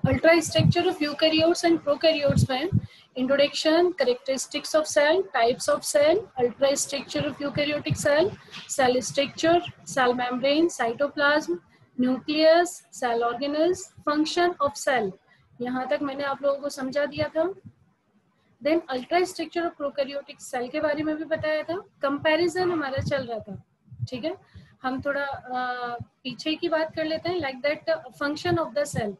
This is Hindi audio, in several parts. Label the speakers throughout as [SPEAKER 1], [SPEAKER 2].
[SPEAKER 1] Ultra structure of eukaryotes and prokaryotes में introduction, characteristics of cell, types of cell, ultra structure of eukaryotic cell, cell structure, cell membrane, cytoplasm, nucleus, cell organelles, function of cell, यहाँ तक मैंने आप लोगों को समझा दिया था। Then ultra structure of prokaryotic cell के बारे में भी बताया था, कंपैरिजन हमारा चल रहा था, ठीक है। हम थोड़ा पीछे की बात कर लेते हैं, like that function of the cell.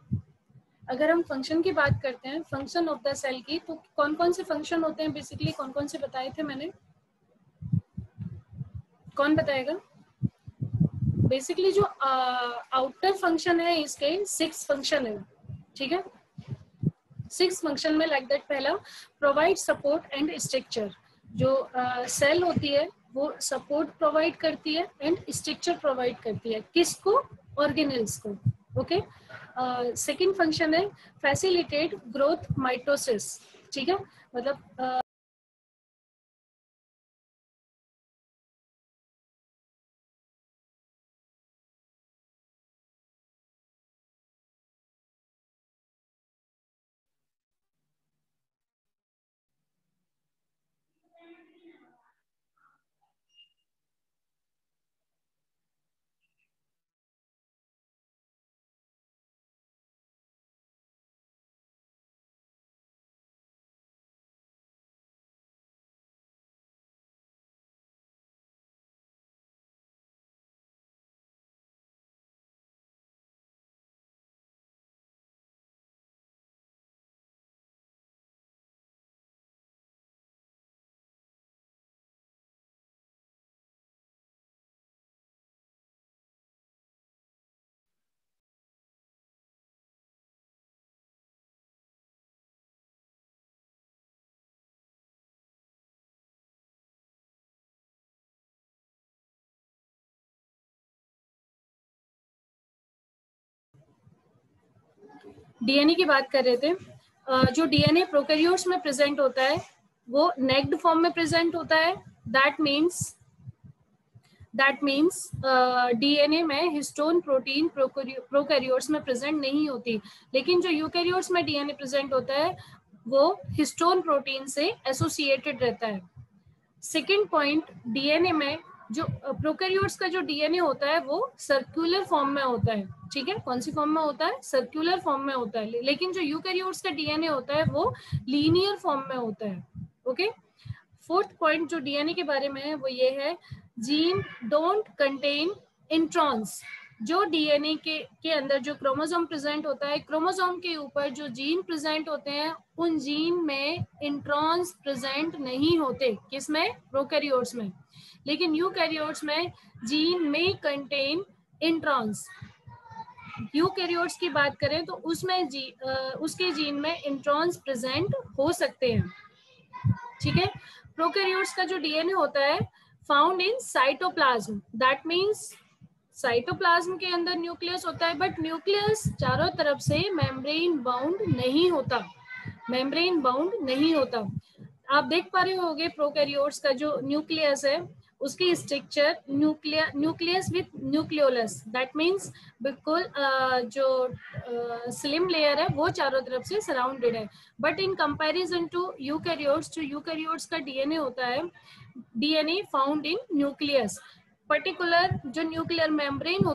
[SPEAKER 1] अगर हम फंक्शन की बात करते हैं, फंक्शन ऑफ द सेल की, तो कौन कौन से फंक्शन होते हैं बेसिकली, कौन कौन से बताए थे मैंने, कौन बताएगा? बेसिकली जो आउटर फंक्शन है इसके 6 फंक्शन है, ठीक है। 6 फंक्शन में लाइक दैट पहला प्रोवाइड सपोर्ट एंड स्ट्रक्चर, जो सेल होती है वो सपोर्ट प्रोवाइड करती है एंड स्ट्रक्चर प्रोवाइड करती है, किसको? ऑर्गेनेल्स को, ओके। सेकंड फंक्शन है फैसिलिटेट ग्रोथ माइटोसिस, ठीक है, मतलब डीएनए की बात कर रहे थे। जो डीएनए प्रोकैरियोट्स में प्रेजेंट होता है वो नेक्ड फॉर्म में प्रेजेंट होता है। दैट मीन्स डीएनए में हिस्टोन प्रोटीन प्रोकैरियोट्स में प्रेजेंट नहीं होती, लेकिन जो यूकैरियोट्स में डीएनए प्रेजेंट होता है वो हिस्टोन प्रोटीन से एसोसिएटेड रहता है। सेकेंड पॉइंट, डीएनए में जो प्रोकैरियोट्स का जो डीएनए होता है वो सर्कुलर फॉर्म में होता है, ठीक है। कौन सी फॉर्म में होता है? सर्कुलर फॉर्म में होता है, लेकिन जो यूकैरियोट्स का डीएनए होता है वो लीनियर फॉर्म में होता है, ओके। फोर्थ पॉइंट जो डीएनए के बारे में है वो ये है, जीन डोंट कंटेन इंट्रॉन्स। जो डीएनए के अंदर जो क्रोमोसोम प्रेजेंट होता है, क्रोमोसोम के ऊपर जो जीन प्रेजेंट होते हैं उन जीन में इंट्रॉन्स प्रेजेंट नहीं होते। किसमें? प्रोकैरियोट्स में। लेकिन यूकैरियोट्स में जीन में कंटेन इंट्रॉन्स। यूकैरियोट्स की बात करें तो उसमें उसके जीन में इंट्रॉन्स प्रेजेंट हो सकते हैं, ठीक है। प्रोकैरियोट्स का जो डीएनए होता है found in cytoplasm, that means cytoplasm के अंदर न्यूक्लियस होता है, बट न्यूक्लियस चारों तरफ से मेम्ब्रेन बाउंड नहीं होता, मेम्ब्रेन बाउंड नहीं होता। आप देख पा रहे होंगे प्रोकैरियोट्स का जो न्यूक्लियस है उसकी structure nucleus with nucleolus, that means बिल्कुल जो स्लिम लेयर है वो चारों तरफ से सराउंडेड है। But in comparison to eukaryotes, जो यूकैरियोट्स का डीएनए होता है, DNA found in nucleus, particular जो न्यूक्लियर मेम्ब्रेन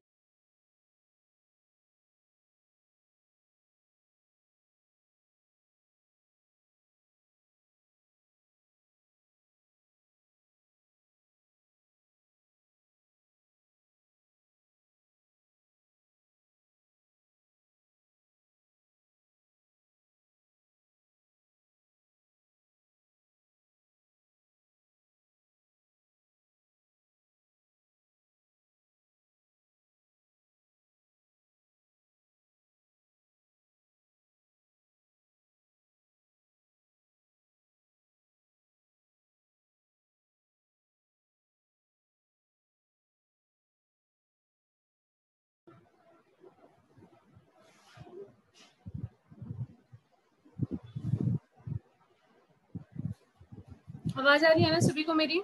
[SPEAKER 1] आवाज आ रही है ना सभी को मेरी?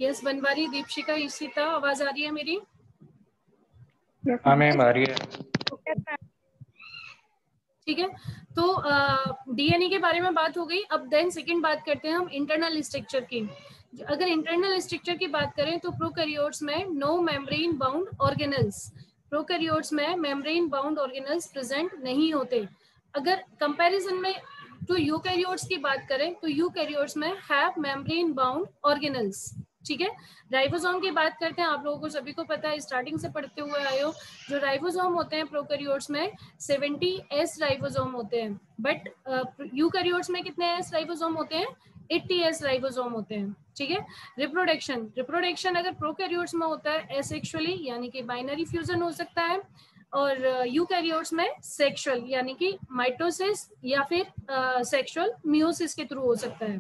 [SPEAKER 1] यस बनवारी, दीपशिका, ईशिता, आवाज आ रही है मेरी?
[SPEAKER 2] हाँ मैम आ रही है।
[SPEAKER 1] ठीक है, तो डीएनए के बारे में बात हो गई। अब देन सेकंड बात करते हैं हम इंटरनल स्ट्रक्चर की। अगर इंटरनल स्ट्रक्चर की बात करें तो प्रोकैरियोट्स में no membrane bound organelles, prokaryotes में मेम्ब्रेन बाउंड ऑर्गेनल्स प्रेजेंट नहीं होते। अगर कंपैरिजन में तो यूकैरियोट्स की बात करें तो यूकैरियोट्स में हैव मेम्ब्रेन बाउंड ऑर्गेनल्स। ठीक है, राइबोसोम की बात करते हैं। आप लोगों को सभी को पता है, स्टार्टिंग से पढ़ते हुए आए हो, जो राइबोसोम होते हैं प्रोकैरियोट्स में 70s राइबोसोम होते हैं, बट यूकैरियोट्स में कितने एस राइबोसोम होते हैं? 80s राइबोसोम होते हैं। ठीक है, रिप्रोडक्शन, रिप्रोडक्शन अगर प्रोकैरियोट्स में होता है एसेक्सुअली यानी कि बाइनरी फ्यूजन हो सकता है, और यूकैरियोट्स में सेक्सुअल यानी कि माइटोसिस या फिर सेक्सुअल मियोसिस के थ्रू हो सकता है।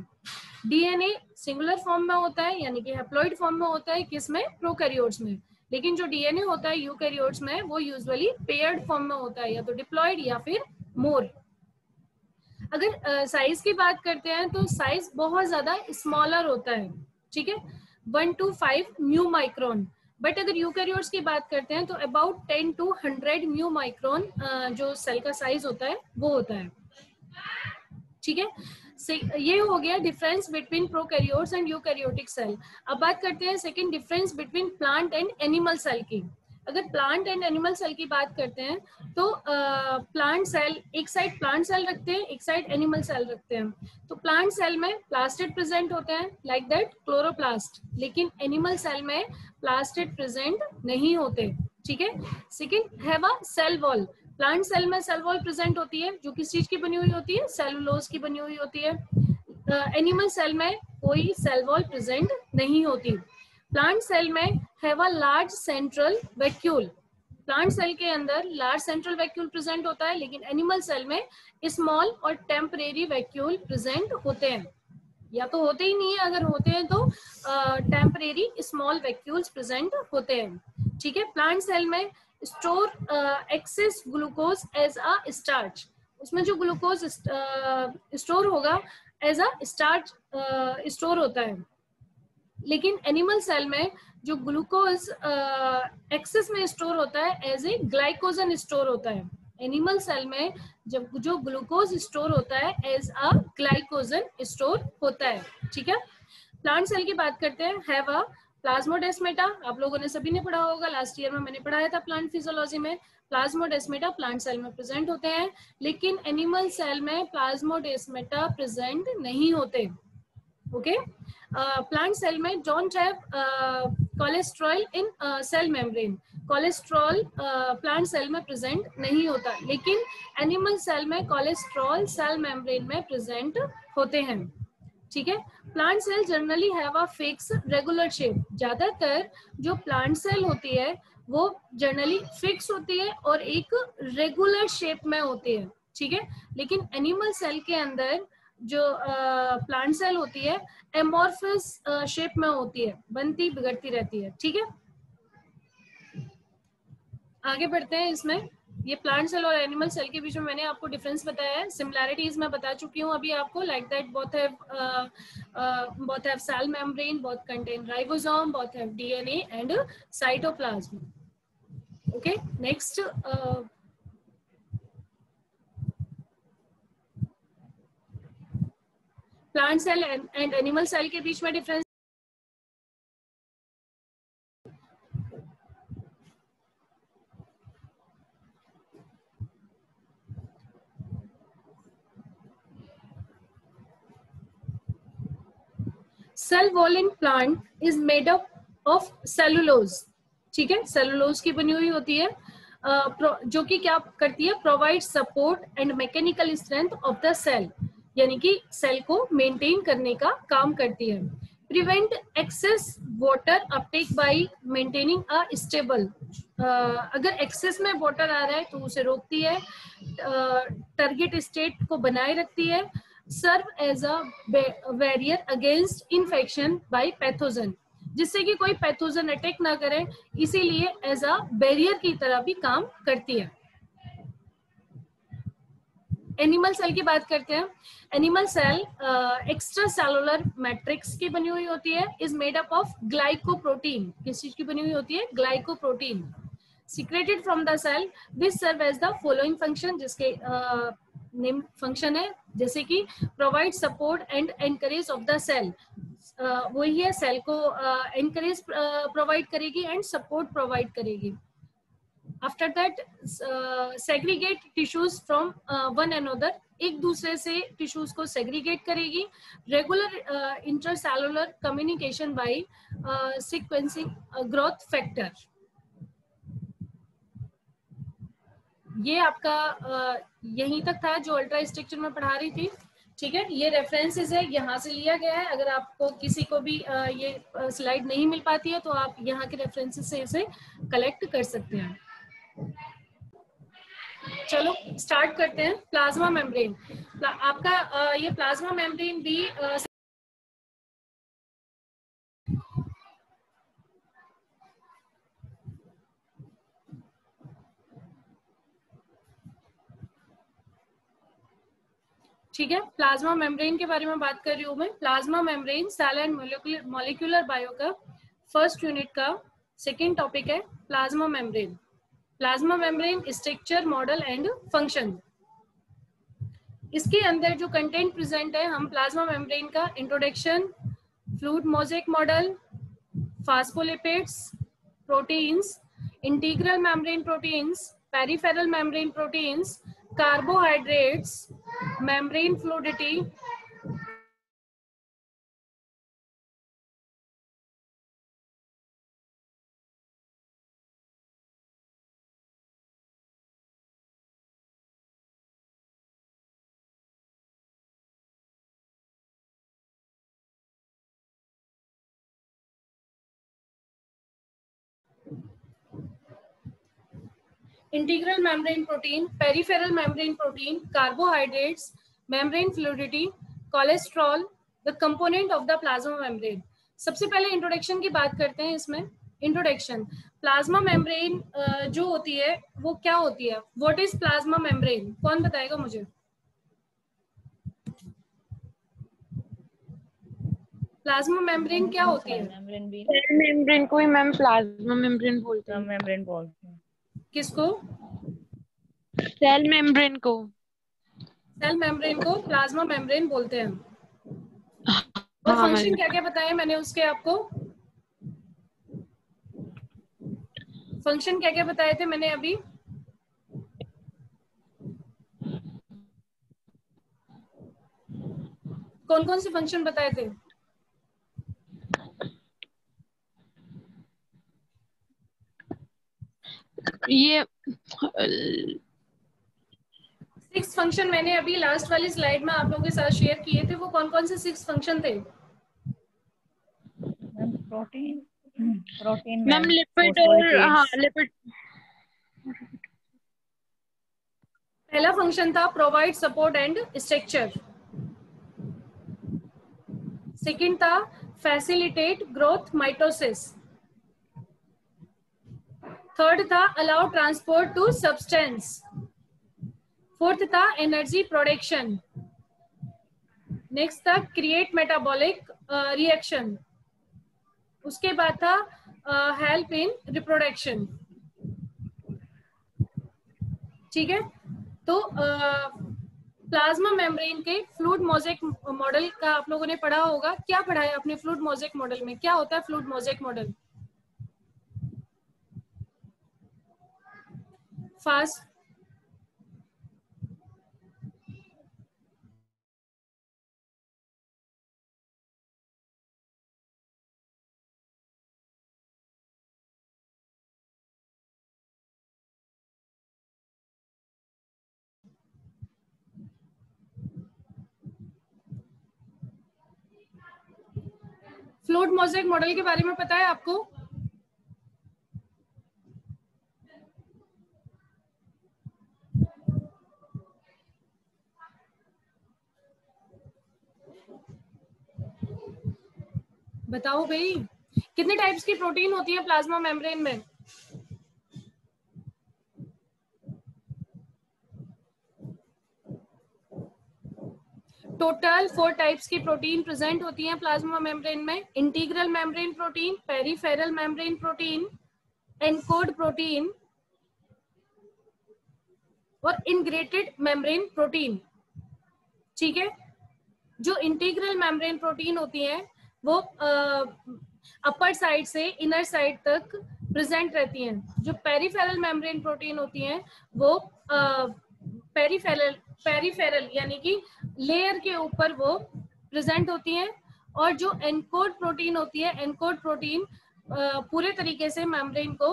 [SPEAKER 1] डीएनए सिंगुलर फॉर्म में होता है यानी कि हैप्लॉइड फॉर्म में होता है, किसमें? प्रोकैरियोट्स में। लेकिन जो डीएनए होता है यूकैरियोट्स में वो यूजुअली पेयर्ड फॉर्म में होता है, या तो डिप्लॉइड या फिर मोर। अगर साइज की बात करते हैं तो साइज बहुत ज्यादा स्मॉलर होता है। ठीक है, 1 to 5 म्यू माइक्रोन। बट अगर यूकैरियोट्स की बात करते हैं तो अबाउट 10 to 100 म्यू माइक्रोन जो सेल का साइज होता है वो होता है। ठीक है, ये हो गया difference between prokaryotes and eukaryotic cell. अब बात करते हैं second difference between plant and animal cell की। अगर प्लांट एंड एनिमल सेल की बात करते हैं तो प्लांट सेल एक साइड प्लांट सेल रखते हैं, एक साइड एनिमल सेल रखते हैं। तो प्लांट सेल में प्लास्टिड प्रेजेंट होते हैं लाइक दैट क्लोरोप्लास्ट, लेकिन एनिमल सेल में प्लास्टिड प्रेजेंट नहीं होते। ठीक है, second have a cell wall. Plant cell में सेल वॉल प्रेजेंट होती है जो किस चीज की बनी हुई होती है? सेलुलोज की बनी हुई होती है। एनिमल सेल में कोई सेल वॉल प्रेजेंट नहीं होती। प्लांट सेल में have a large central vacuole, plant cell के अंदर लार्ज सेंट्रल वैक्यूल प्रेजेंट होता है, लेकिन एनिमल सेल में स्मॉल और टेम्परेरी वैक्यूल प्रेजेंट होते हैं, या तो होते ही नहीं है, अगर होते हैं तो टेम्परेरी स्मॉल वैक्यूल्स प्रेजेंट होते हैं। ठीक है, प्लांट सेल में store excess glucose as a starch, उसमें जो ग्लूकोज स्टोर होगा एज अ स्टार्च स्टोर होता है। लेकिन एनिमल सेल में जो ग्लूकोज एक्सेस में स्टोर होता है एज ए ग्लाइकोजन स्टोर होता है। एनिमल सेल में जब जो ग्लूकोज स्टोर होता है एज अ ग्लाइकोजन स्टोर होता है। ठीक है, प्लांट सेल की बात करते हैं। हैव अ प्लाज्मोडेस्मेटा, आप लोगों ने सभी ने पढ़ा होगा, लास्ट ईयर में मैंने पढ़ाया था प्लांट फिजियोलॉजी में। प्लाज्मोडेस्मेटा प्लांट सेल में प्रेजेंट होते हैं, लेकिन एनिमल सेल में प्लाज्मोडेस्मेटा प्रेजेंट नहीं होते। ओके, प्लांट सेल में don't have cholesterol in cell membrane, cholesterol plant cell में प्रेजेंट नहीं होता, लेकिन एनिमल सेल में कोलेस्ट्रॉल सेल मेम्ब्रेन में प्रेजेंट होते हैं। ठीक है, plant cell generally have a fix regular shape, ज्यादातर जो प्लांट सेल होती है वो जनरली फिक्स होती है और एक रेगुलर शेप में होती है। ठीक है, लेकिन एनिमल सेल के अंदर जो प्लांट सेल होती है एमॉर्फस शेप में होती है, बनती बिगड़ती रहती है। ठीक है, आगे बढ़ते हैं। इसमें ये प्लांट सेल और एनिमल सेल के बीच में मैंने आपको डिफरेंस बताया है, सिमिलैरिटीज मैं बता चुकी हूँ अभी आपको, like that both have cell membrane, both contain ribosome, both have DNA and cytoplasm. Okay, next plant cell and animal cell के बीच में difference. Cell wall in plant is made up of cellulose. ठीक है, सेलुलोज की बनी हुई होती है, जो कि क्या करती है? Provide support and mechanical strength of the cell, यानी कि सेल को मेंटेन करने का काम करती है। Prevent excess water Uptake bye maintaining a stable, अगर एक्सेस में वाटर आ रहा है तो उसे रोकती है, टारगेट स्टेट को बनाए रखती है। Serve as a barrier against infection by pathogen, जिससे कि कोई पैथोजन अटैक ना करे, इसीलिए एज अ बैरियर की तरह भी काम करती है। एनिमल सेल की बात करते हैं। Animal cell extracellular matrix की बनी हुई होती है, is made up of glycoprotein. किस चीज की बनी हुई होती है? Glycoprotein secreted from the cell. This serve as the following function, जिसके नेम फंक्शन है जैसे कि provide support and anchorage of the cell. वही है, सेल को एनकरेज प्रोवाइड करेगी एंड सपोर्ट प्रोवाइड करेगी। After that segregate tissues from one another, एक दूसरे से टिश्यूज को सेग्रीगेट करेगी। Regular intercellular communication by sequencing growth factor. ये आपका यहीं तक था जो अल्ट्रा स्ट्रक्चर में पढ़ा रही थी। ठीक है, ये रेफरेंसेस है, यहाँ से लिया गया है। अगर आपको किसी को भी ये स्लाइड नहीं मिल पाती है तो आप यहाँ के रेफरेंसेस से इसे कलेक्ट कर सकते हैं। चलो स्टार्ट करते हैं। प्लाज्मा मेम्ब्रेन, आपका ये प्लाज्मा मेम्ब्रेन भी ठीक है। प्लाज्मा मेम्ब्रेन के बारे में बात कर रही हूँ मैं। Plasma membrane cell and molecular bio का फर्स्ट यूनिट का सेकेंड टॉपिक है plasma membrane. Plasma membrane structure, model and function. इसके अंदर जो कंटेंट प्रेजेंट है, हम प्लाज्मा मेम्ब्रेन का introduction, fluid mosaic model, phospholipids, proteins, integral membrane proteins, peripheral membrane proteins, carbohydrates, membrane fluidity, integral membrane protein, peripheral membrane protein, carbohydrates, membrane fluidity, cholesterol, the component of the plasma membrane. सबसे पहले इंट्रोडक्शन की बात करते हैं। इसमें इंट्रोडक्शन, प्लाज्मा मेम्ब्रेन जो होती है वो क्या होती है? What is plasma membrane? कौन बताएगा मुझे? प्लाज्मा मेम्ब्रेन क्या होती है?
[SPEAKER 3] सेल मेम्ब्रेन को ही मैम प्लाज्मा मेम्ब्रेन बोलते हैं।
[SPEAKER 4] मेम्ब्रेन बोलते हैं।
[SPEAKER 1] किसको?
[SPEAKER 3] सेल मेम्ब्रेन को।
[SPEAKER 1] सेल मेम्ब्रेन को प्लाज्मा मेम्ब्रेन बोलते हैं। और
[SPEAKER 3] हाँ,
[SPEAKER 1] फंक्शन क्या क्या बताए मैंने उसके आपको? फंक्शन क्या क्या बताए थे मैंने अभी? कौन कौन से फंक्शन बताए थे?
[SPEAKER 3] ये
[SPEAKER 1] 6 फंक्शन मैंने अभी लास्ट वाली स्लाइड में आप लोगों के साथ शेयर किए थे। वो कौन कौन से 6 फंक्शन थे?
[SPEAKER 4] प्रोटीन
[SPEAKER 3] मैम लिपिड और हाँ लिपिड।
[SPEAKER 1] पहला फंक्शन था provide support and structure. Second था फैसिलिटेट ग्रोथ माइटोसिस। थर्ड था allow transport to substance. Fourth था एनर्जी प्रोडक्शन। नेक्स्ट था क्रिएट मेटाबॉलिक रिएक्शन। उसके बाद था हेल्प इन रिप्रोडक्शन। ठीक है, तो प्लाज्मा मेम्ब्रेन के फ्लूइड मोज़ेक मॉडल का आप लोगों ने पढ़ा होगा। क्या पढ़ा है अपने फ्लूइड मोज़ेक मॉडल में? क्या होता है fluid mosaic model? Fast fluid mosaic model के बारे में पता है आपको? बताओ भाई, कितने टाइप्स की प्रोटीन होती है प्लाज्मा मेम्ब्रेन में? टोटल 4 टाइप्स की प्रोटीन प्रेजेंट होती हैं प्लाज्मा मेम्ब्रेन में। Integral membrane protein, peripheral membrane protein, encode protein और इंग्रेटेड मेम्ब्रेन प्रोटीन। ठीक है, जो इंटीग्रल मेम्ब्रेन प्रोटीन होती है वो अपर साइड से इनर साइड तक प्रेजेंट रहती हैं। जो पेरिफेरल मेम्ब्रेन प्रोटीन होती हैं वो पेरिफेरल यानी कि लेयर के ऊपर वो प्रेजेंट होती हैं। और जो एनकोड प्रोटीन होती है, एनकोड प्रोटीन पूरे तरीके से मेम्ब्रेन को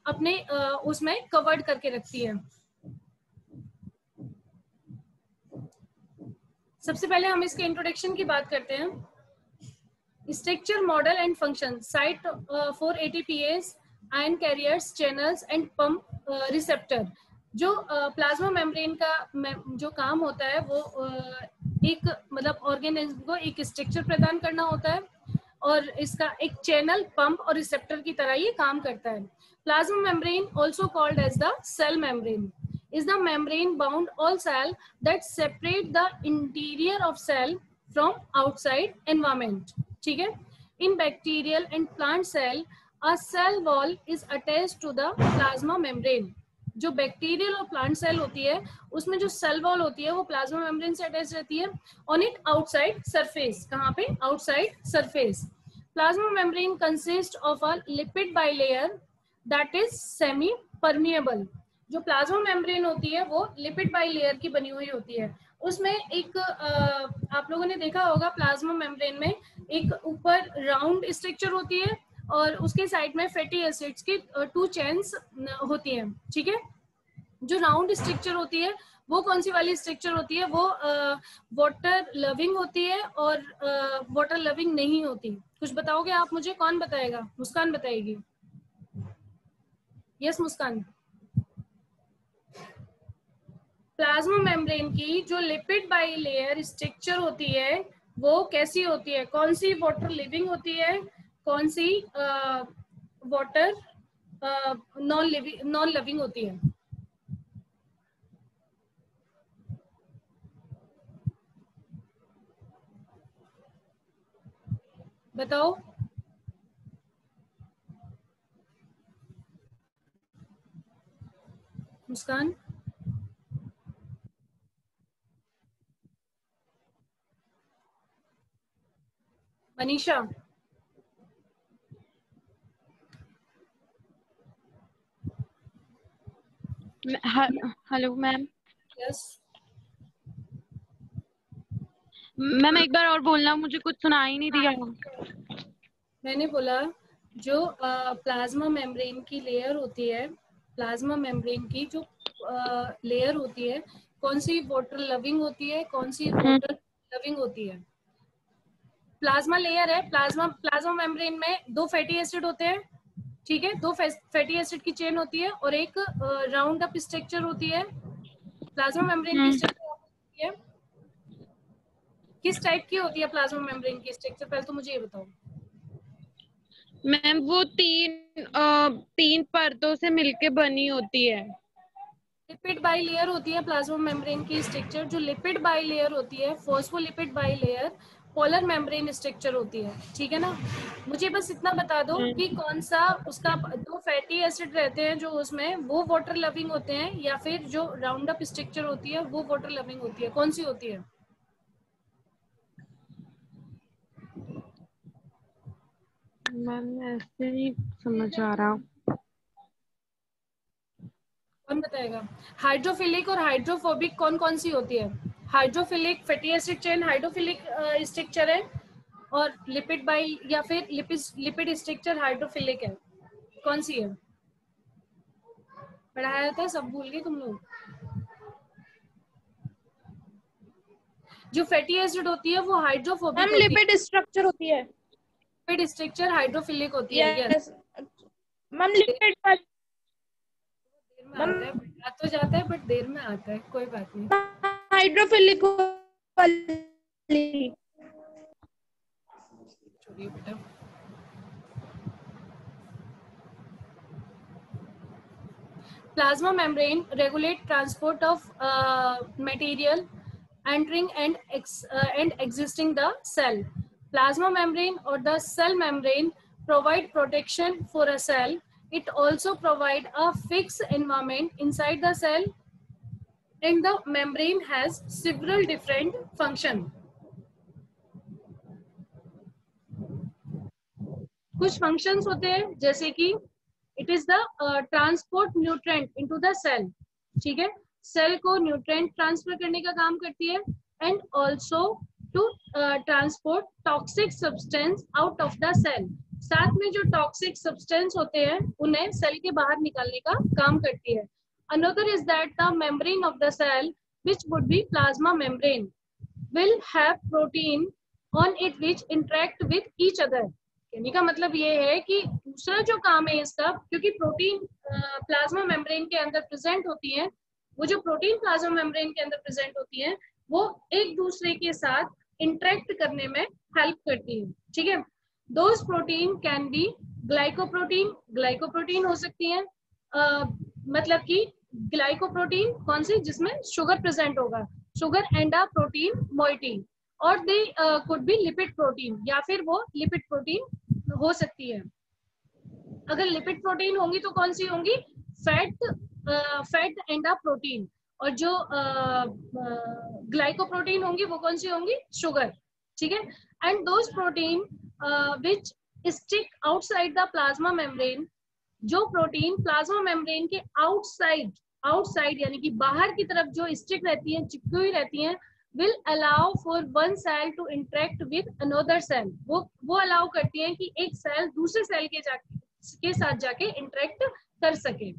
[SPEAKER 1] अपने उसमें कवर्ड करके रखती है। सबसे पहले हम इसके इंट्रोडक्शन की बात करते हैं। Structure, model and function, site for ATPase, ion carriers, channels and pump receptor. जो प्लाज्मा मेम्ब्रेन का जो काम होता है वो एक मतलब ऑर्गेनिज्म को एक स्ट्रक्चर प्रदान करना होता है और इसका एक चैनल, पंप और रिसेप्टर की तरह ये काम करता है। Plasma membrane also called as the cell membrane is the membrane bound all cell that separate the interior of cell from outside environment. ठीक है, in bacterial and plant cell a cell wall is attached to the plasma membrane. जो बैक्टीरियल और प्लांट सेल होती है उसमें जो सेल वॉल होती है वो प्लाज्मा मेम्ब्रेन से अटैच रहती है ऑन इट आउटसाइड सरफेस। कहाँ पे? Outside surface. Plasma membrane consist of a lipid bilayer that is semi permeable. जो प्लाज्मा मेम्ब्रेन होती है वो लिपिड बाइलेयर की बनी हुई होती है। उसमें एक आप लोगों ने देखा होगा प्लाज्मा मेम्ब्रेन में एक ऊपर राउंड स्ट्रक्चर होती है और उसके साइड में फैटी एसिड्स की 2 चेन्स होती हैं। ठीक है, जो राउंड स्ट्रक्चर होती है वो कौन सी वाली स्ट्रक्चर होती है? वो वाटर लविंग होती है और वाटर लविंग नहीं होती। कुछ बताओगे आप मुझे? कौन बताएगा? मुस्कान बताएगी। यस मुस्कान। प्लाज्मा मेम्ब्रेन की जो लिपिड बाइलेयर स्ट्रक्चर होती है वो कैसी होती है? कौन सी वाटर लिविंग होती है, कौन सी वाटर नॉन लिविंग होती है? बताओ। Muskan. Manisha.
[SPEAKER 3] Hello ma'am.
[SPEAKER 1] Yes
[SPEAKER 3] ma'am एक बार और बोलना, मुझे कुछ सुनाई नहीं दिया।
[SPEAKER 1] मैंने बोला जो प्लाज्मा मेम्ब्रेन की लेयर होती है, प्लाज्मा मेम्ब्रेन की जो लेयर होती है कौन सी वाटर लविंग होती है, कौन सी वाटर लविंग होती है? प्लाज्मा लेयर है। प्लाज्मा मेम्ब्रेन में 2 फैटी एसिड होते हैं। ठीक है, 2 फैटी एसिड की चेन होती है और एक राउंड अप स्ट्रक्चर होती है। प्लाज्मा मेम्ब्रेन की स्ट्रक्चर होती है किस टाइप की होती है? प्लाज्मा मेम्ब्रेन की स्ट्रक्चर पहले तो मुझे ये बताओ।
[SPEAKER 3] मैम वो तीन परतों से मिलके बनी होती है।
[SPEAKER 1] लिपिड बाइलेयर होती है प्लाज्मा मेम्ब्रेन की स्ट्रक्चर। जो लिपिड बाइलेयर होती है, phospholipid bilayer polar membrane structure होती है। ठीक है ना? मुझे बस इतना बता दो कि कौन सा उसका 2 फैटी एसिड रहते हैं जो उसमें, वो वाटर लविंग होते हैं या फिर जो राउंड अप स्ट्रक्चर होती है वो वाटर लविंग होती है? कौन सी होती है?
[SPEAKER 3] मैम ऐसे नहीं समझ आ रहा।
[SPEAKER 1] कौन बताएगा? हाइड्रोफिलिक और हाइड्रोफोबिक कौन कौन सी होती है? Hydrophilic fatty acid chain hydrophilic structure है और लिपिड बाइल या फिर लिपिड स्ट्रक्चर हाइड्रोफिलिक है। कौन सी है? पढ़ाया था, सब भूल गए तुम लोग। जो फैटी एसिड होती है वो हाइड्रोफोबिक होती है।
[SPEAKER 4] लिपिड स्ट्रक्चर होती है।
[SPEAKER 1] लिपिड स्ट्रक्चर हाइड्रोफिलिक होती है। यस
[SPEAKER 4] मैम लिपिड
[SPEAKER 1] देर में आता है, आ तो जाता है बट देर में आता है, कोई बात नहीं।
[SPEAKER 4] हाइड्रोफिलिक
[SPEAKER 1] छोड़िए बेटा। Plasma membrane regulate transport of material entering and existing the cell. Plasma membrane or the cell membrane provide protection for a cell. It also provide a fixed environment inside the cell, and the membrane has several different function. कुछ functions होते हैं जैसे कि it is the transport nutrient into the cell. ठीक है, सेल को न्यूट्रिएंट ट्रांसफर करने का काम करती है, and also to transport toxic substance out of the cell. साथ में जो टॉक्सिक सब्सटेंस होते हैं उन्हें सेल के बाहर निकालने का काम करती है. Another is that the membrane of the cell which would be plasma membrane will have protein on it which interact with each other. कहने का मतलब ये है कि दूसरा जो काम है इसका, क्योंकि प्रोटीन प्लाज्मा मेम्ब्रेन के अंदर प्रेजेंट होती है, वो जो प्रोटीन प्लाज्मा मेम्ब्रेन के अंदर प्रेजेंट होती है वो एक दूसरे के साथ इंटरेक्ट करने में हेल्प करती है. ठीक है, those protein can be glycoprotein. Glycoprotein हो सकती है, मतलब कि ग्लाइकोप्रोटीन कौन सी, जिसमें शुगर प्रेजेंट होगा, sugar and a protein moiety, और they could be lipid protein, या फिर वो लिपिड प्रोटीन हो सकती है. अगर लिपिड प्रोटीन होंगी तो कौन सी होंगी, फैट एंड अ प्रोटीन, और जो ग्लाइकोप्रोटीन होंगी वो कौन सी होंगी, शुगर. ठीक है, and those protein which stick outside the plasma membrane, जो प्रोटीन प्लाज्मा मेम्ब्रेन के आउटसाइड यानी कि बाहर की तरफ जो स्टिक रहती है, चिपकी हुई रहती हैं, will allow for one cell to interact with another cell. वो अलाउ करती हैं कि एक सेल दूसरे सेल के साथ जाके इंटरेक्ट कर सके.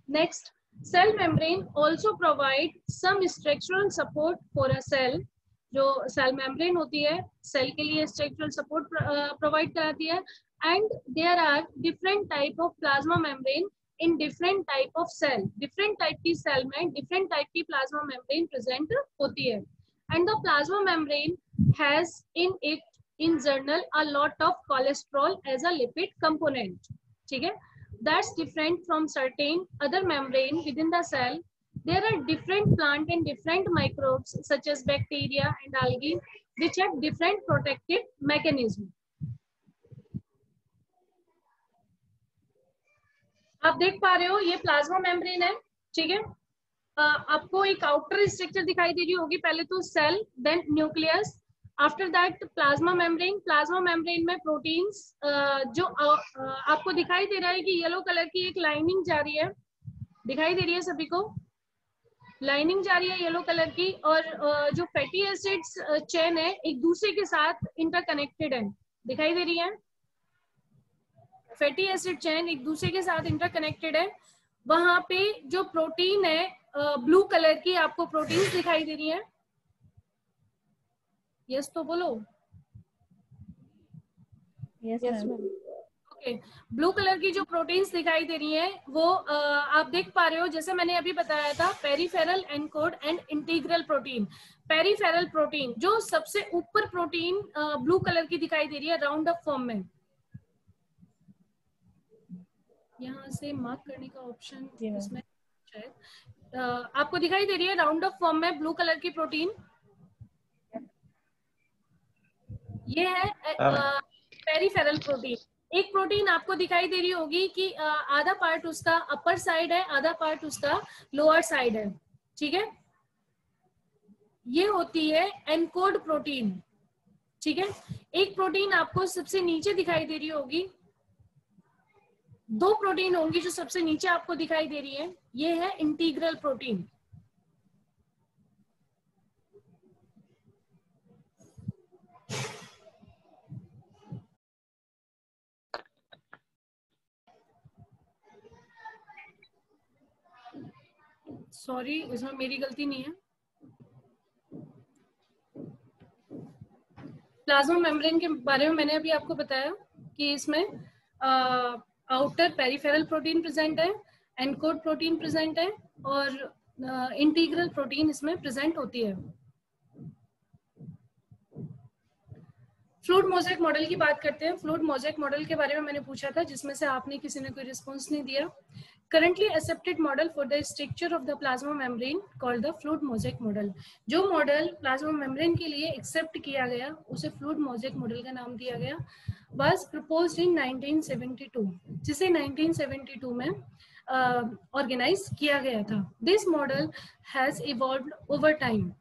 [SPEAKER 1] Next, cell membrane also provide some structural support for a cell. जो सेल मेम्ब्रेन होती है सेल के लिए स्ट्रक्चरल सपोर्ट प्रोवाइड कराती है, and there are different type of plasma membrane in different type of cell. Different type की सेल में डिफरेंट टाइप की प्लाज्मा मेम्ब्रेन प्रेजेंट होती है, and the plasma membrane has in it in general a lot of cholesterol as a lipid component. ठीक है, that's different from certain other membrane within the cell. There are different plant and different microbes such as bacteria and algae which have different protective mechanism. आप देख पा रहे हो ये प्लाज्मा मेम्ब्रेन है. ठीक है, आपको एक आउटर स्ट्रक्चर दिखाई दे रही होगी, पहले तो cell, then nucleus, after that plasma membrane. Plasma membrane में प्रोटीन्स जो आपको दिखाई दे रहा है कि येलो कलर की एक लाइनिंग जा रही है, दिखाई दे रही है सभी को, लाइनिंग जा रही है येलो कलर की, और जो फैटी एसिड्स चेन है एक दूसरे के साथ इंटरकनेक्टेड है, दिखाई दे रही है. फैटी एसिड चेन एक दूसरे के साथ इंटरकनेक्टेड है. वहां पे जो प्रोटीन है ब्लू कलर की आपको प्रोटीन्स दिखाई दे रही है. यस तो बोलो.
[SPEAKER 4] Yes ma'am.
[SPEAKER 1] Okay, blue colour की जो प्रोटीन्स दिखाई दे रही हैं वो आप देख पा रहे हो, जैसे मैंने अभी बताया था, peripheral encode and integral protein. Peripheral protein जो सबसे ऊपर प्रोटीन ब्लू कलर की दिखाई दे रही है राउंड अप फॉर्म में, यहाँ से मार्क करने का ऑप्शन इसमें शायद आपको दिखाई दे रही है राउंड अप फॉर्म में ब्लू कलर की प्रोटीन. ये है पेरिफेरल प्रोटीन. एक प्रोटीन आपको दिखाई दे रही होगी कि आधा पार्ट उसका अपर साइड है, आधा पार्ट उसका लोअर साइड है. ठीक है, ये होती है एनकोड प्रोटीन. ठीक है, एक प्रोटीन आपको सबसे नीचे दिखाई दे रही होगी, दो प्रोटीन होंगी जो सबसे नीचे आपको दिखाई दे रही है, ये है इंटीग्रल प्रोटीन. सॉरी, इसमें मेरी गलती नहीं है. प्लाज्मा मेम्ब्रेन के बारे में मैंने अभी आपको बताया कि इसमें आउटर पेरिफेरल प्रोटीन प्रेजेंट है, एनकोड प्रोटीन प्रेजेंट है, और इंटीग्रल प्रोटीन इसमें प्रेजेंट होती है. फ्लूइड मोज़ेक मॉडल की बात करते हैं. फ्लूइड मोज़ेक मॉडल के बारे में मैंने पूछा था, जिसमें से आपने किसी ने कोई रिस्पॉन्स नहीं दिया. currently accepted model for the structure of the plasma membrane called the fluid mosaic model. जो मॉडल प्लाज्मा मेम्ब्रेन के लिए एक्सेप्ट किया गया उसे फ्लूइड मोज़ेक मॉडल का नाम दिया गया, was proposed in 1972, जिसे 1972 में ऑर्गेनाइज किया गया था. This model has evolved over time,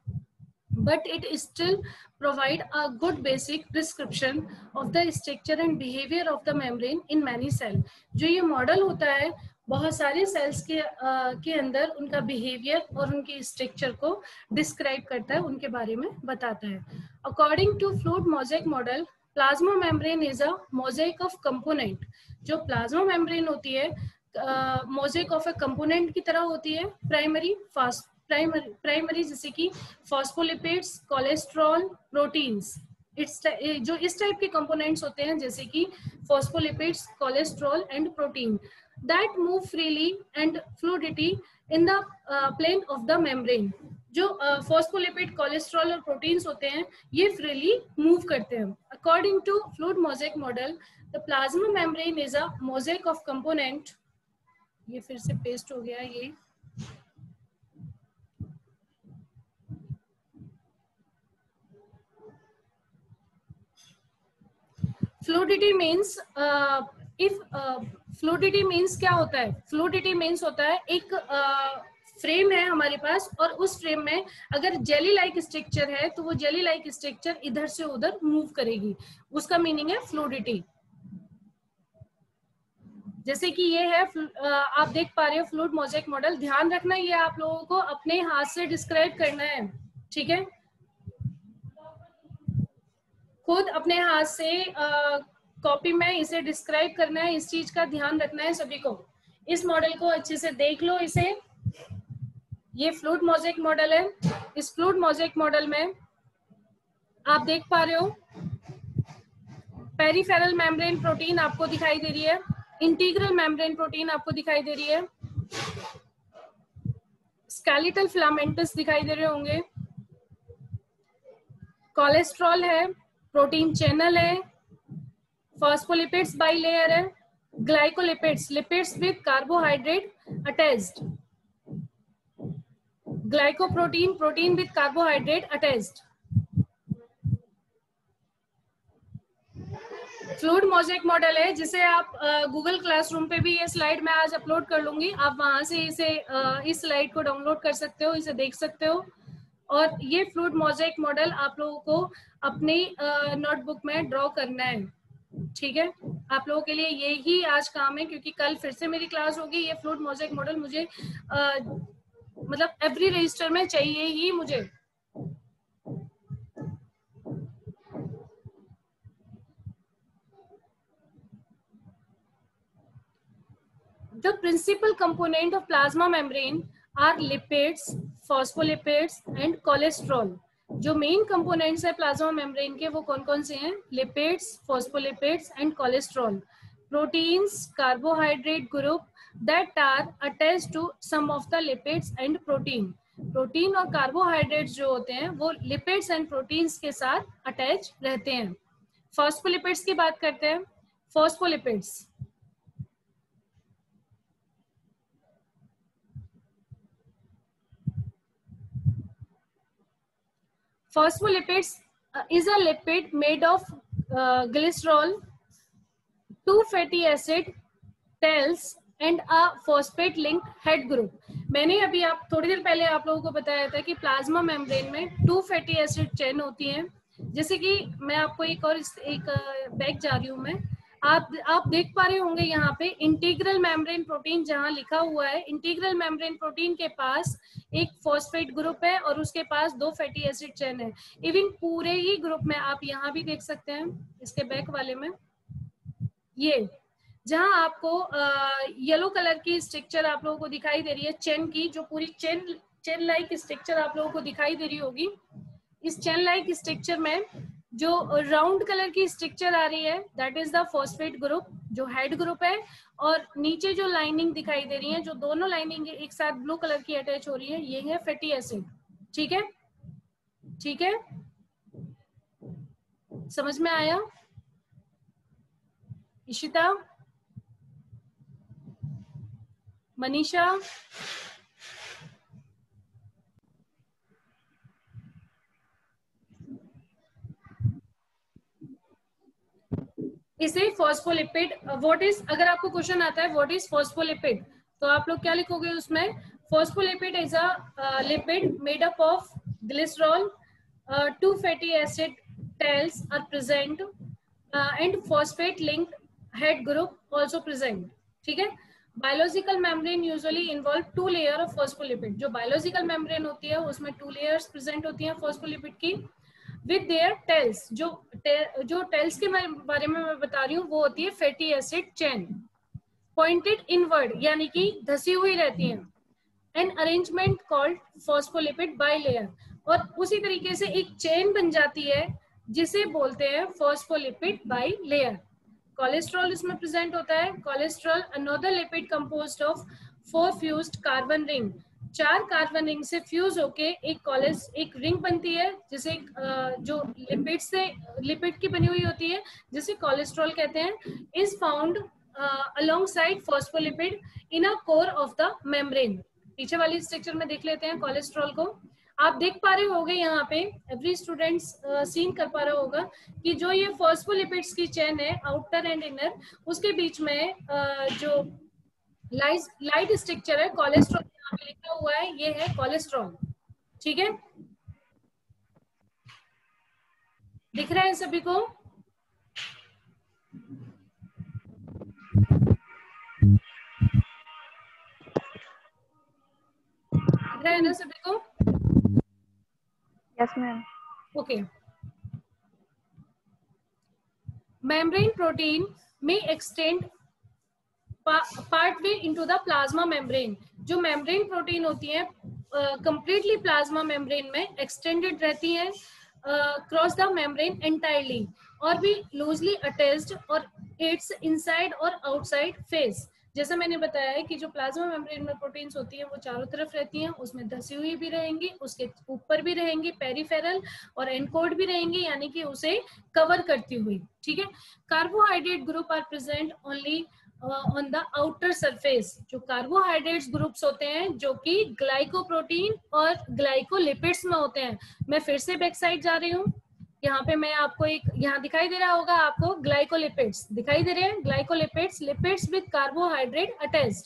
[SPEAKER 1] but it still provide a good basic description of the structure and behavior of the membrane in many cell. जो ये मॉडल होता है बहुत सारे सेल्स के अंदर उनका बिहेवियर और उनके स्ट्रक्चर को डिस्क्राइब करता है, उनके बारे में बताता है. According to fluid mosaic model, plasma membrane is a mosaic of component. जो प्लाज्मा मेम्ब्रेन होती है मोज़ेक ऑफ ए कंपोनेंट की तरह होती है. प्राइमरी जैसे कि फॉस्फोलिपिड्स, कोलेस्ट्रॉल, प्रोटीन्स. जो इस टाइप के कंपोनेंट्स होते हैं जैसे कि phospholipids, cholesterol and protein, that move freely and fluidity in the plane of the membrane. जो फॉस्फोलिपिड, कोलेस्ट्रॉल और प्रोटीन्स होते हैं ये फ्रीली मूव करते हैं. According to fluid mosaic model, the plasma membrane is a mosaic of component. ये फिर से पेस्ट हो गया. ये फ्लूइडिटी मीन्स फ्लूइडिटी मीन्स क्या होता है? फ्लूइडिटी मीन्स होता है एक फ्रेम है हमारे पास और उस फ्रेम में अगर जेली लाइक स्ट्रक्चर है तो वो जेली लाइक स्ट्रक्चर इधर से उधर मूव करेगी, उसका मीनिंग है फ्लूइडिटी. जैसे कि ये है आप देख पा रहे हो फ्लूइड मोज़ेक मॉडल. ध्यान रखना ये आप लोगों को अपने हाथ से डिस्क्राइब करना है, ठीक है? खुद अपने हाथ से कॉपी में इसे डिस्क्राइब करना है, इस चीज का ध्यान रखना है सभी को. इस मॉडल को अच्छे से देख लो. इसे ये फ्लूइड मोज़ेक मॉडल है. इस फ्लूइड मोज़ेक मॉडल में आप देख पा रहे हो पेरिफेरल मेम्ब्रेन प्रोटीन आपको दिखाई दे रही है, इंटीग्रल मेम्ब्रेन प्रोटीन आपको दिखाई दे रही है, स्केलेटल फिलामेंटस दिखाई दे रहे होंगे, कोलेस्ट्रॉल है, प्रोटीन चैनल है, फॉस्फोलिपिड्स बाइलेयर है, glycolipids, lipids with carbohydrate attached, glycoprotein, protein with carbohydrate attached. Fluid mosaic model है जिसे आप गूगल क्लासरूम पे भी ये स्लाइड मैं आज अपलोड कर लूंगी. आप वहां से इसे इस स्लाइड को डाउनलोड कर सकते हो, इसे देख सकते हो. और ये फ्लूइड मोज़ेक मॉडल आप लोगों को अपनी नोटबुक में ड्रॉ करना है, ठीक है? आप लोगों के लिए ये ही आज काम है क्योंकि कल फिर से मेरी क्लास होगी. ये फ्लूइड मोज़ेक मॉडल मुझे मतलब एवरी रजिस्टर में चाहिए ही मुझे. The principal component of plasma membrane are lipids, phospholipids and cholesterol. जो मेन कंपोनेंट्स है प्लाज्मा मेम्ब्रेन के वो कौन कौन से हैं? Lipids, phospholipids and cholesterol. Proteins, carbohydrate group that are attached to some of the lipids and protein. Protein और कार्बोहाइड्रेट्स जो होते हैं वो लिपिड्स एंड प्रोटीन्स के साथ अटैच रहते हैं. फॉस्फोलिपिड्स की बात करते हैं. Phospholipids Phospholipids is a lipid made of glycerol, 2 fatty acid tails and a phosphate linked head group. मैंने अभी आप थोड़ी देर पहले आप लोगों को बताया था कि प्लाज्मा मेम्ब्रेन में 2 फैटी एसिड चेन होती हैं. जैसे कि मैं आपको एक बैक जा रही हूँ मैं. आप देख पा रहे होंगे यहाँ पे इंटीग्रल मेम्ब्रेन प्रोटीन जहाँ लिखा हुआ है. इंटीग्रल मेम्ब्रेन प्रोटीन के पास एक फॉस्फेट ग्रुप है और उसके पास 2 फैटी एसिड चेन है. इवन पूरे ही ग्रुप में आप यहाँ भी देख सकते हैं इसके बैक वाले में ये जहाँ आपको येलो कलर की स्ट्रक्चर आप लोगों को दिखाई दे रही है चेन की, जो पूरी चेन लाइक स्ट्रक्चर आप लोगों को दिखाई दे रही होगी. इस चेन लाइक स्ट्रक्चर में जो राउंड कलर की स्ट्रक्चर आ रही है that is the phosphate group जो हेड ग्रुप है. और नीचे जो लाइनिंग दिखाई दे रही है, जो दोनों लाइनिंग एक साथ ब्लू कलर की अटैच हो रही है, ये है फैटी एसिड. ठीक है, ठीक है, समझ में आया इशिता? मनीषा, इसे फॉस्फोलिपिड व्हाट इज, अगर आपको क्वेश्चन आता है व्हाट इज फॉस्फोलिपिड, तो आप लोग क्या लिखोगे उसमें? Phospholipid is a lipid made up of glycerol, two fatty acid tails are present, and phosphate linked head group also present. ठीक है. Biological membrane usually involve 2 layer of phospholipid. जो बायोलॉजिकल मेम्ब्रेन होती है उसमें 2 लेयर्स प्रेजेंट होती हैं फॉस्फोलिपिड की, विद देयर टेल्स. जो टेल्स के बारे में मैं बता रही हूँ वो होती है fatty acid chain, pointed inward यानी कि धसी हुई रहती हैं. An arrangement called phospholipid bilayer. और उसी तरीके से एक चेन बन जाती है जिसे बोलते हैं फॉस्फोलिपिड बाइलेयर. कोलेस्ट्रॉल इसमें प्रेजेंट होता है. Cholesterol another lipid composed of 4 fused carbon ring. 4 carbon ring से फ्यूज होके एक रिंग बनती है जिसे जो लिपिड की बनी हुई होती है जिसे कोलेस्ट्रॉल कहते हैं. Is found alongside phospholipid in a core of the membrane. पीछे वाली स्ट्रक्चर में देख लेते हैं कोलेस्ट्रॉल को. आप देख पा रहे होगे यहाँ पे, एवरी स्टूडेंट्स सीन कर पा रहा होगा कि जो ये फॉस्फोलिपिड्स की चेन है आउटर एंड इनर, उसके बीच में जो लाइट स्ट्रक्चर है कोलेस्ट्रॉल यहाँ पे लिखा हुआ है, ये है कोलेस्ट्रॉल. ठीक है, दिख रहा है सभी को? दिख रहा है ना सभी को?
[SPEAKER 4] Yes ma'am.
[SPEAKER 1] Okay. Membrane protein में extend part way into the plasma membrane. जो मेम्ब्रेन प्रोटीन होती है कंप्लीटली प्लाज्मा मेम्ब्रेन में एक्सटेंडेड रहती है क्रॉस द मेम्ब्रेन एंटायरली, और भी लूजली अटैच्ड और इट्स इनसाइड और आउटसाइड फेस. जैसा मैंने बताया है कि जो प्लाज्मा मेम्ब्रेन में प्रोटीन्स होती हैं वो चारों तरफ रहती हैं, उसमें धसी हुई भी रहेंगी, उसके ऊपर भी रहेंगी पेरिफेरल, और एनकोड भी रहेंगी यानी कि उसे कवर करती हुई. ठीक है. Carbohydrate group are present only on the outer surface. जो कार्बोहाइड्रेट्स ग्रुप्स होते हैं जो कि ग्लाइकोप्रोटीन और ग्लाइकोलिपिड्स में होते हैं. मैं फिर से बैक साइड जा रही हूँ. यहाँ पे मैं आपको एक, यहाँ दिखाई दे रहा होगा आपको ग्लाइकोलिपिड्स दिखाई दे रहे हैं. Glycolipids, lipids with carbohydrate attached.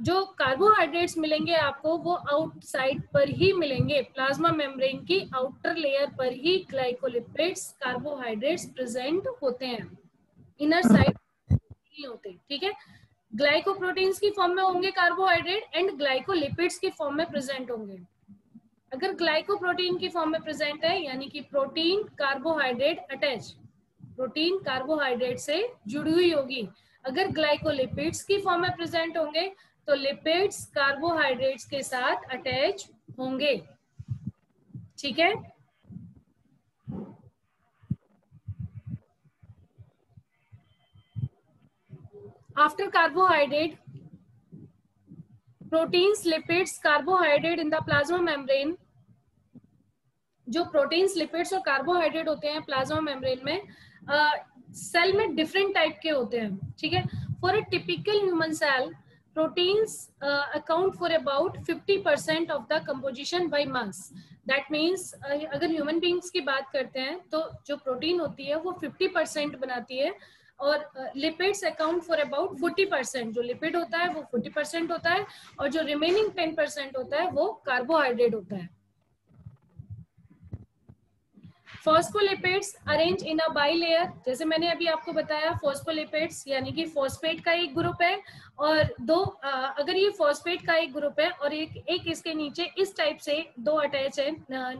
[SPEAKER 1] जो कार्बोहाइड्रेट्स मिलेंगे आपको वो आउटसाइड पर ही मिलेंगे. प्लाज्मा मेम्ब्रेन की आउटर लेयर पर ही ग्लाइकोलिपिड्स कार्बोहाइड्रेट्स प्रेजेंट होते हैं, इनर साइड नहीं होते. ठीक है. ग्लाइकोप्रोटीन्स की फॉर्म में होंगे कार्बोहाइड्रेट, एंड ग्लाइकोलिपिड्स की फॉर्म में प्रेजेंट होंगे. अगर ग्लाइकोप्रोटीन की फॉर्म में प्रेजेंट है यानी कि protein carbohydrate attach, protein carbohydrate से जुड़ी हुई होगी. अगर ग्लाइकोलिपिड्स की फॉर्म में प्रेजेंट होंगे तो लिपिड्स कार्बोहाइड्रेट्स के साथ अटैच होंगे. ठीक है. After carbohydrate, proteins, lipids, carbohydrate in the plasma membrane. जो प्रोटीन्स, लिपिड्स और कार्बोहाइड्रेट होते हैं प्लाज्मा मेम्ब्रेन में, सेल में डिफरेंट टाइप के होते हैं. ठीक है. For a typical human cell, proteins account for about 50% of the composition by mass. That means अगर ह्यूमन बींग्स की बात करते हैं तो जो प्रोटीन होती है वो 50% बनाती है, और लिपिड्स अकाउंट फॉर अबाउट 40%. जो लिपिड होता है वो 40% होता है, और जो रिमेनिंग 10% होता है वो कार्बोहाइड्रेट होता है. Phospholipids arrange in a bilayer. जैसे मैंने अभी आपको बताया, फॉस्फोलिपिड्स यानी कि फॉस्फेट का एक ग्रुप है, और दो अगर ये फॉस्फेट का एक ग्रुप है और एक इसके नीचे इस टाइप से 2 अटैच है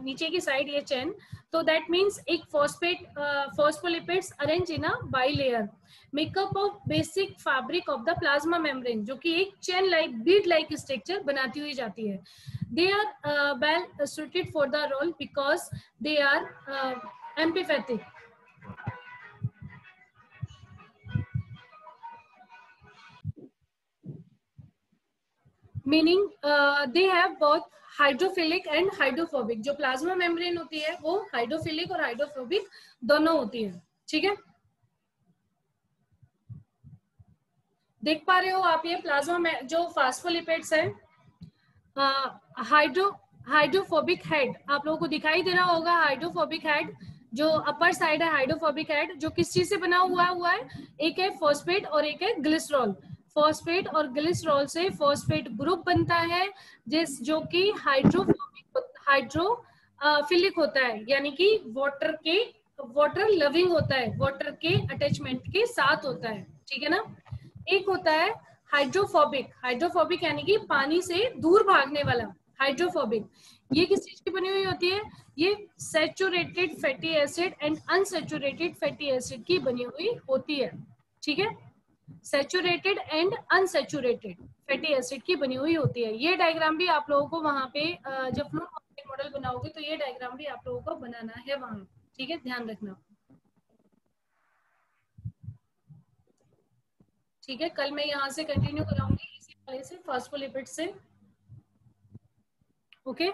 [SPEAKER 1] नीचे की साइड ये चेन, तो दैट मीन्स एक phospholipids arrange in a bilayer. Makeup of basic fabric of the plasma membrane, जो कि एक chain like Beed like structure बनाती हुई जाती है. They are well suited for the role because they are amphipathic. Meaning they have both hydrophilic and hydrophobic. जो प्लाज्मा मेम्ब्रेन होती है वो हाइड्रोफिलिक और हाइड्रोफोबिक दोनों होती है. ठीक है. देख पा रहे हो आप ये प्लाज्मा में जो फास्फोलिपिड्स है, हाइड्रोफोबिक हेड आप लोगों को दिखाई दे रहा होगा। हाइड्रोफोबिक हेड जो अपर साइड है, हाइड्रोफोबिक हेड जो किस चीज से बना हुआ है, एक है फॉस्फेट और एक है ग्लिसरॉल। फॉस्फेट और ग्लिसरॉल से फॉस्फेट ग्रुप बनता है जो कि हाइड्रोफिलिक होता है, यानी कि वाटर लविंग होता है, वाटर के अटैचमेंट के साथ होता है, ठीक है ना। एक होता है हाइड्रोफोबिक यानी कि पानी से दूर भागने वाला हाइड्रोफोबिक। ये किस चीज की बनी हुई होती है, ये saturated fatty acid and unsaturated fatty acid की बनी हुई होती है, ठीक है। Saturated and unsaturated fatty acid की बनी हुई होती है। ये डायग्राम भी आप लोगों को वहां पे जब फ्लूइड मॉडल बनाओगे तो ये डायग्राम भी आप लोगों को बनाना है वहां, ठीक है, ध्यान रखना। ठीक है, कल मैं यहाँ से कंटिन्यू कराऊंगी इसी वाले से, फास्फोलिपिड से। ओके